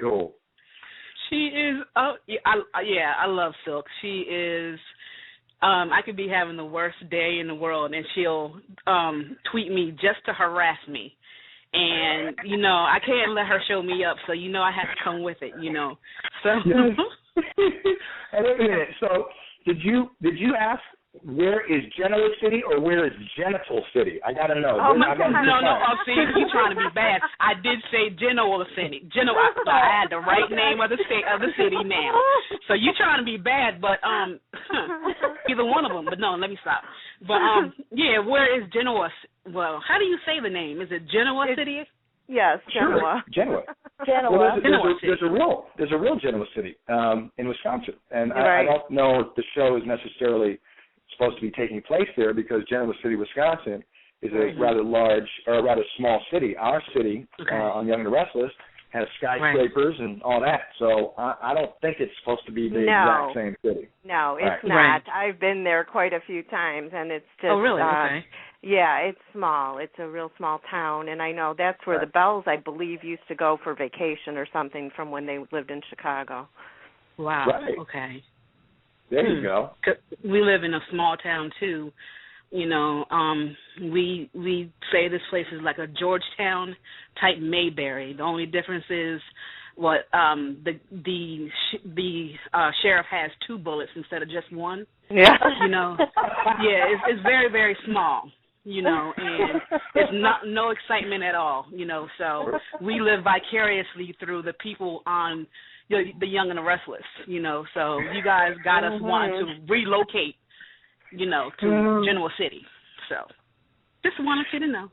cool. She is. Oh, yeah, I love Silk. She is. I could be having the worst day in the world, and she'll tweet me just to harass me. And, I can't let her show me up, so, I have to come with it, So. Yes. And wait a minute. So did you ask where is Genoa City or where is Genital City? I got to know. Oh, my God. No, see, you're trying to be bad. I did say Genoa City. Genoa, so I had the right name of the city now. So you're trying to be bad, but either one of them. But no, let me stop. But, yeah, where is Genoa? Well, how do you say the name? Is it Genoa City? Yes, Genoa. Sure. Genoa. Genoa. Well, there's a real Genoa City in Wisconsin, and right. I don't know if the show is necessarily supposed to be taking place there because Genoa City, Wisconsin, is a rather large or a rather small city. Our city on Young-and-the-Restless has skyscrapers and all that, so I don't think it's supposed to be the exact same city. No, it's not. I've been there quite a few times, and it's just. Oh, really? Okay. Yeah, it's small. It's a real small town, and I know that's where the Bells, I believe, used to go for vacation or something from when they lived in Chicago. Wow. Right. Okay. There you go. We live in a small town too. We say this place is like a Georgetown type Mayberry. The only difference is what the sheriff has 2 bullets instead of just 1. Yeah. It's very, very small. And it's no excitement at all. So we live vicariously through the people on the Young and the Restless. So you guys got us wanting to relocate. To Genoa City. So just wanted you to know.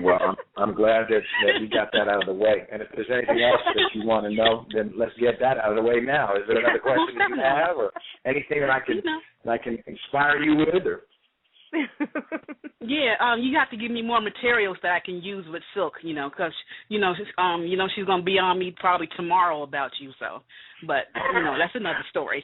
Well, I'm glad that we got that out of the way. And if there's anything else that you want to know, then let's get that out of the way now. Is there another question that you have, or anything that I can inspire you with, or? Yeah, you have to give me more materials that I can use with Silk, because she's gonna be on me probably tomorrow about you. So, but that's another story.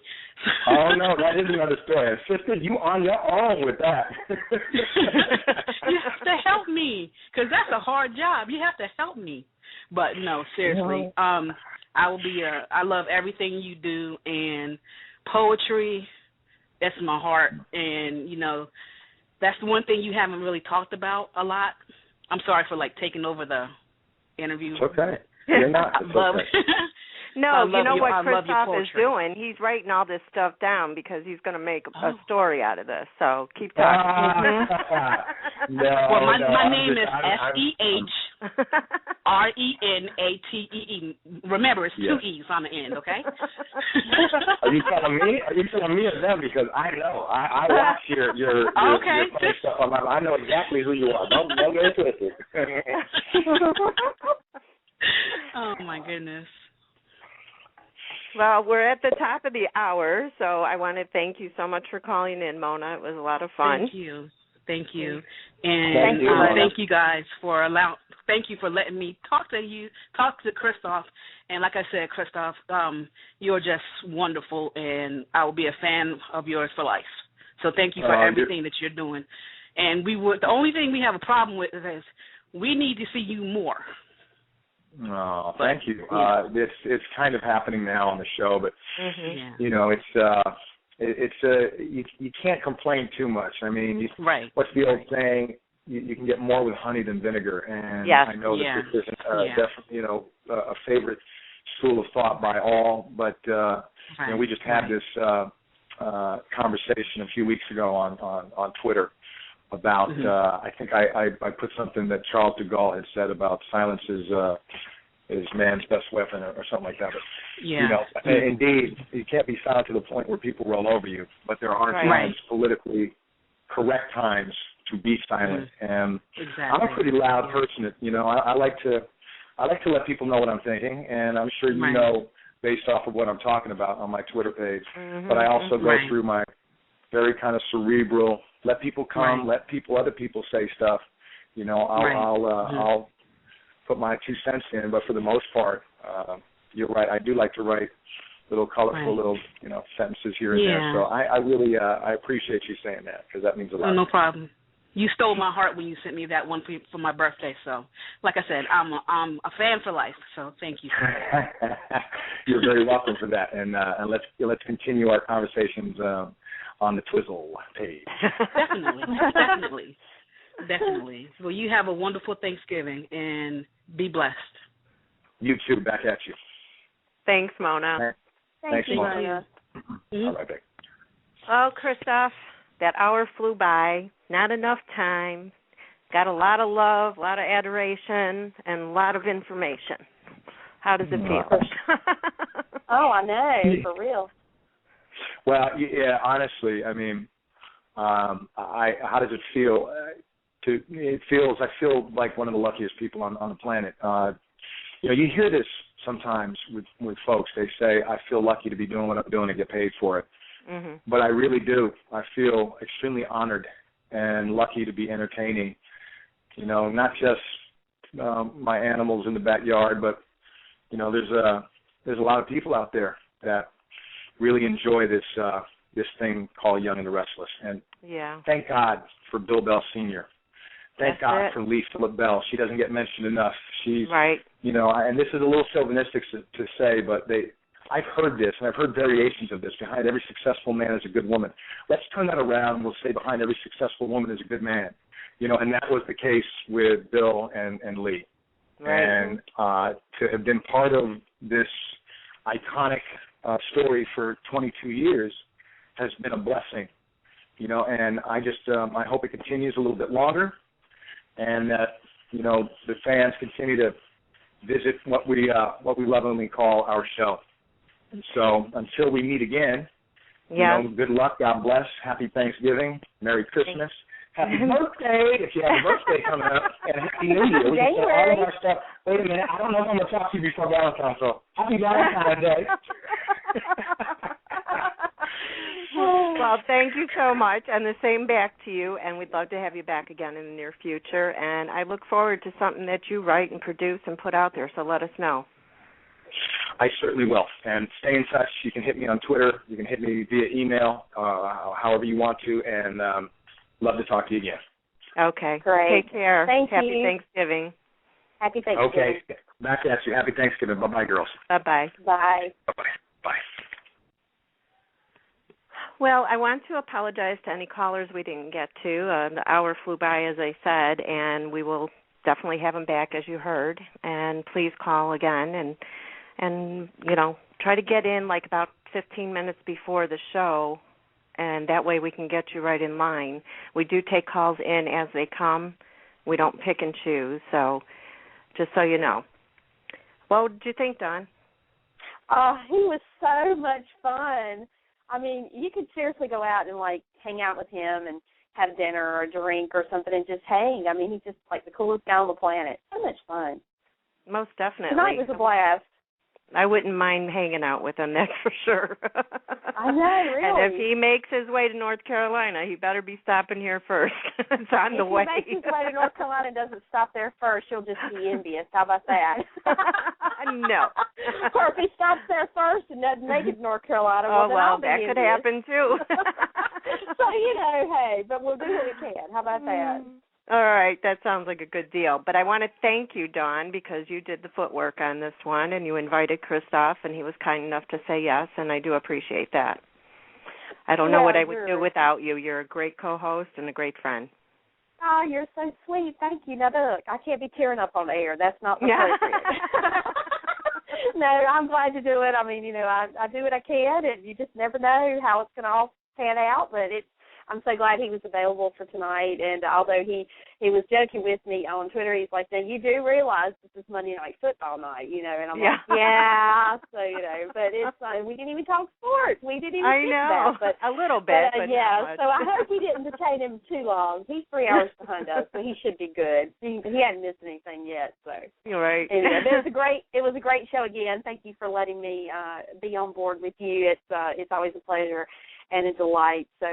Oh no, that is another story. Sister, you on your own with that. You have to help me, because that's a hard job. You have to help me. But no, seriously, I will be. I love everything you do, and poetry. That's my heart, and that's the one thing you haven't really talked about a lot. I'm sorry for taking over the interview. It's okay. You're not. It's okay. No, you know what Kristoff is doing? He's writing all this stuff down because he's going to make a story out of this. So keep talking. My name is Sehrenatee. Remember, it's 2 E's on the end, okay? Are you telling me? Are you telling me or them? Because I know. I watch your funny stuff online. I know exactly who you are. Don't get it twisted. Oh, my goodness. Well, we're at the top of the hour, so I want to thank you so much for calling in, Mona. It was a lot of fun. Thank you. And thank you guys for thank you for letting me talk to Kristoff. And like I said, Kristoff, you're just wonderful, and I will be a fan of yours for life. So thank you for everything that you're doing. And the only thing we have a problem with is we need to see you more. Oh, thank you. It's kind of happening now on the show, but you can't complain too much. I mean, what's the old saying? You can get more with honey than vinegar, and I know that this isn't definitely a favorite school of thought by all, but we just had this conversation a few weeks ago on Twitter about I think I put something that Charles de Gaulle had said about silence is man's best weapon or something like that. But, indeed, you can't be silent to the point where people roll over you, but there are times, politically correct times, to be silent. And I'm a pretty loud person. I like to let people know what I'm thinking, and I'm sure you know based off of what I'm talking about on my Twitter page. But I also go through my very kind of cerebral, let people come, let other people say stuff. I'll put my 2 cents in, but for the most part, you're right. I do like to write little colorful little sentences here and there. So I really I appreciate you saying that, because that means a lot. No problem. You stole my heart when you sent me that one for my birthday. So, like I said, I'm a fan for life. So, thank you. You're very welcome for that. And let's continue our conversations on the Twizzle page. Definitely. Well, you have a wonderful Thanksgiving and be blessed. You too. Back at you. Thanks, Mona. Thanks, Mona. All right, babe. Oh, Kristoff, that hour flew by. Not enough time. Got a lot of love, a lot of adoration, and a lot of information. How does it feel? Oh, I know, for real. Well, yeah, honestly, I mean, how does it feel? I feel like one of the luckiest people on the planet. You hear this sometimes with folks. They say, I feel lucky to be doing what I'm doing and get paid for it. Mm-hmm. But I really do. I feel extremely honored and lucky to be entertaining, not just my animals in the backyard, but, there's a lot of people out there that really enjoy this thing called Young and the Restless. And thank God for Bill Bell Sr. Thank God for Lee Phillip Bell. She doesn't get mentioned enough. She's, right. And this is a little chauvinistic to say, but I've heard this, and I've heard variations of this. Behind every successful man is a good woman. Let's turn that around. We'll say behind every successful woman is a good man. And that was the case with Bill and Lee. Right. And to have been part of this iconic story for 22 years has been a blessing. And I just I hope it continues a little bit longer, and that the fans continue to visit what we lovingly call our show. So until we meet again, good luck, God bless, Happy Thanksgiving, Merry Christmas, Happy birthday, if you have a birthday coming up, and Happy New Year. We can say all of our stuff. Wait a minute, I don't know if I'm going to talk to you before Valentine's, so Happy Valentine's Day. Well, thank you so much, and the same back to you, and we'd love to have you back again in the near future, and I look forward to something that you write and produce and put out there, so let us know. I certainly will. And stay in touch. You can hit me on Twitter. You can hit me via email, however you want to, and love to talk to you again. Okay. Great. Take care. Happy Thanksgiving. Happy Thanksgiving. Okay. Back at you. Happy Thanksgiving. Bye-bye, girls. Bye-bye. Bye. Bye-bye. Bye. Well, I want to apologize to any callers we didn't get to. The hour flew by, as I said, and we will definitely have them back, as you heard. And please call again and try to get in like about 15 minutes before the show, and that way we can get you right in line. We do take calls in as they come. We don't pick and choose, so just so you know. What did you think, Don? Oh, he was so much fun. I mean, you could seriously go out and, hang out with him and have dinner or a drink or something and just hang. I mean, he's just, the coolest guy on the planet. So much fun. Most definitely. Tonight was a blast. I wouldn't mind hanging out with him, that's for sure. I know, really. And if he makes his way to North Carolina, he better be stopping here first. It's on the way. If he makes his way to North Carolina and doesn't stop there first, you'll just be envious. How about that? No. Or if he stops there first and doesn't make it to North Carolina, that could happen, too. So, hey, but we'll do what we can. How about that? All right, that sounds like a good deal. But I want to thank you, Dawn, because you did the footwork on this one, and you invited Kristoff, and he was kind enough to say yes, and I do appreciate that. I don't know what I would do without you. You're a great co-host and a great friend. Oh, you're so sweet. Thank you. Now, look, I can't be tearing up on the air. That's not appropriate. No, I'm glad to do it. I mean, I do what I can, and you just never know how it's going to all pan out, but I'm so glad he was available for tonight. And although he was joking with me on Twitter, he's like, now you do realize this is Monday Night Football night, and I'm like, yeah. So, but it's we didn't even talk sports. We didn't even get that. But a little bit. But yeah, so I hope we didn't detain him too long. He's 3 hours behind us, so he should be good. He hadn't missed anything yet. So you're right. Anyway, it was a great show again. Thank you for letting me be on board with you. It's always a pleasure and a delight. So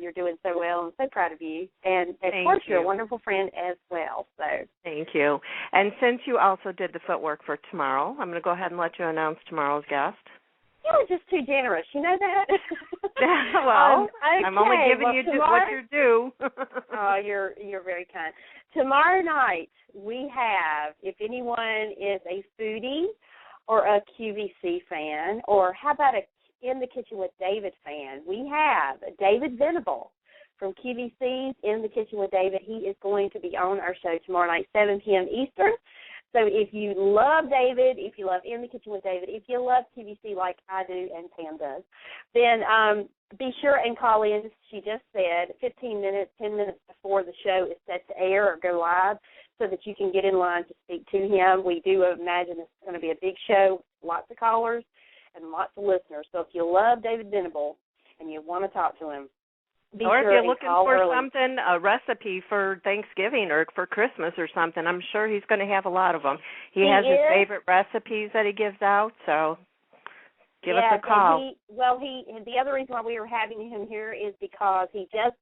you're doing so well. I'm so proud of you. And, of course, you're a wonderful friend as well. So thank you. And since you also did the footwork for tomorrow, I'm going to go ahead and let you announce tomorrow's guest. You were just too generous. You know that? Well, okay. I'm only giving you what you're due. Oh, you're very kind. Tomorrow night we have, if anyone is a foodie or a QVC fan, or how about a In the Kitchen with David fan, we have David Venable from QVC's In the Kitchen with David. He is going to be on our show tomorrow night, 7 p.m. Eastern. So if you love David, if you love In the Kitchen with David, if you love QVC like I do and Pam does, then be sure and call in. She just said 10 minutes before the show is set to air or go live so that you can get in line to speak to him. We do imagine it's going to be a big show, lots of callers and lots of listeners. So if you love David Venable and you want to talk to him, or if you're looking for something, a recipe for Thanksgiving or for Christmas or something, I'm sure he's going to have a lot of them. He has his favorite recipes that he gives out, so give us a call. The other reason why we were having him here is because he just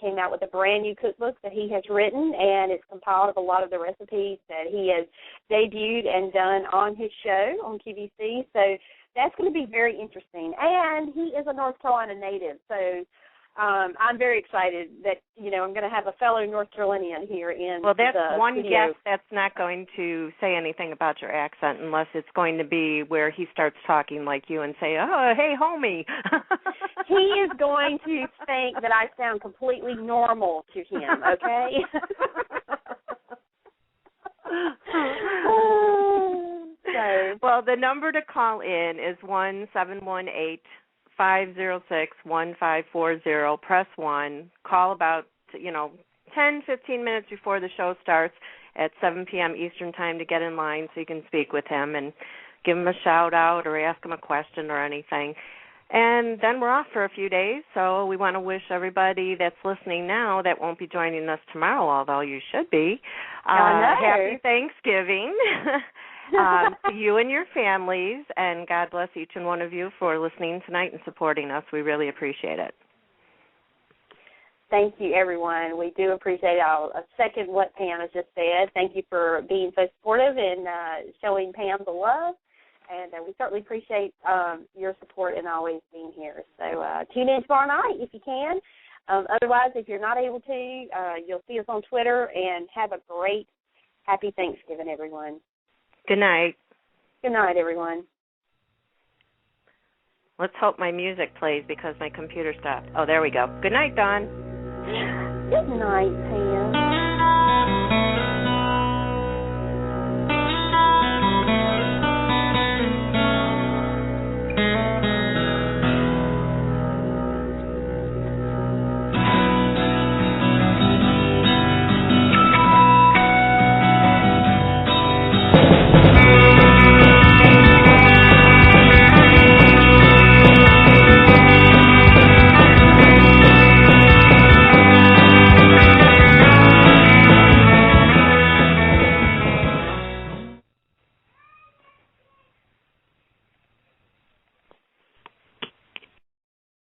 came out with a brand new cookbook that he has written, and it's compiled of a lot of the recipes that he has debuted and done on his show on QVC. So that's going to be very interesting. And he is a North Carolina native, so I'm very excited that, I'm going to have a fellow North Carolinian here in the that's one studio. guest that's not going to say anything about your accent unless it's going to be where he starts talking like you and say, oh, hey, homie. He is going to think that I sound completely normal to him, okay? Well, the number to call in is 1-718-506-1540. Press 1. Call about, 10, 15 minutes before the show starts at 7 p.m. Eastern Time to get in line so you can speak with him and give him a shout-out or ask him a question or anything. And then we're off for a few days, so we want to wish everybody that's listening now that won't be joining us tomorrow, although you should be, happy Thanksgiving to you and your families, and God bless each and one of you for listening tonight and supporting us. We really appreciate it. Thank you, everyone. We do appreciate it. I'll second what Pam has just said. Thank you for being so supportive and showing Pam the love. And we certainly appreciate your support and always being here. So tune in tomorrow night if you can. Otherwise, if you're not able to, you'll see us on Twitter. And have a great, happy Thanksgiving, everyone. Good night. Good night, everyone. Let's hope my music plays because my computer stopped. Oh, there we go. Good night, Dawn. Good night, Pam.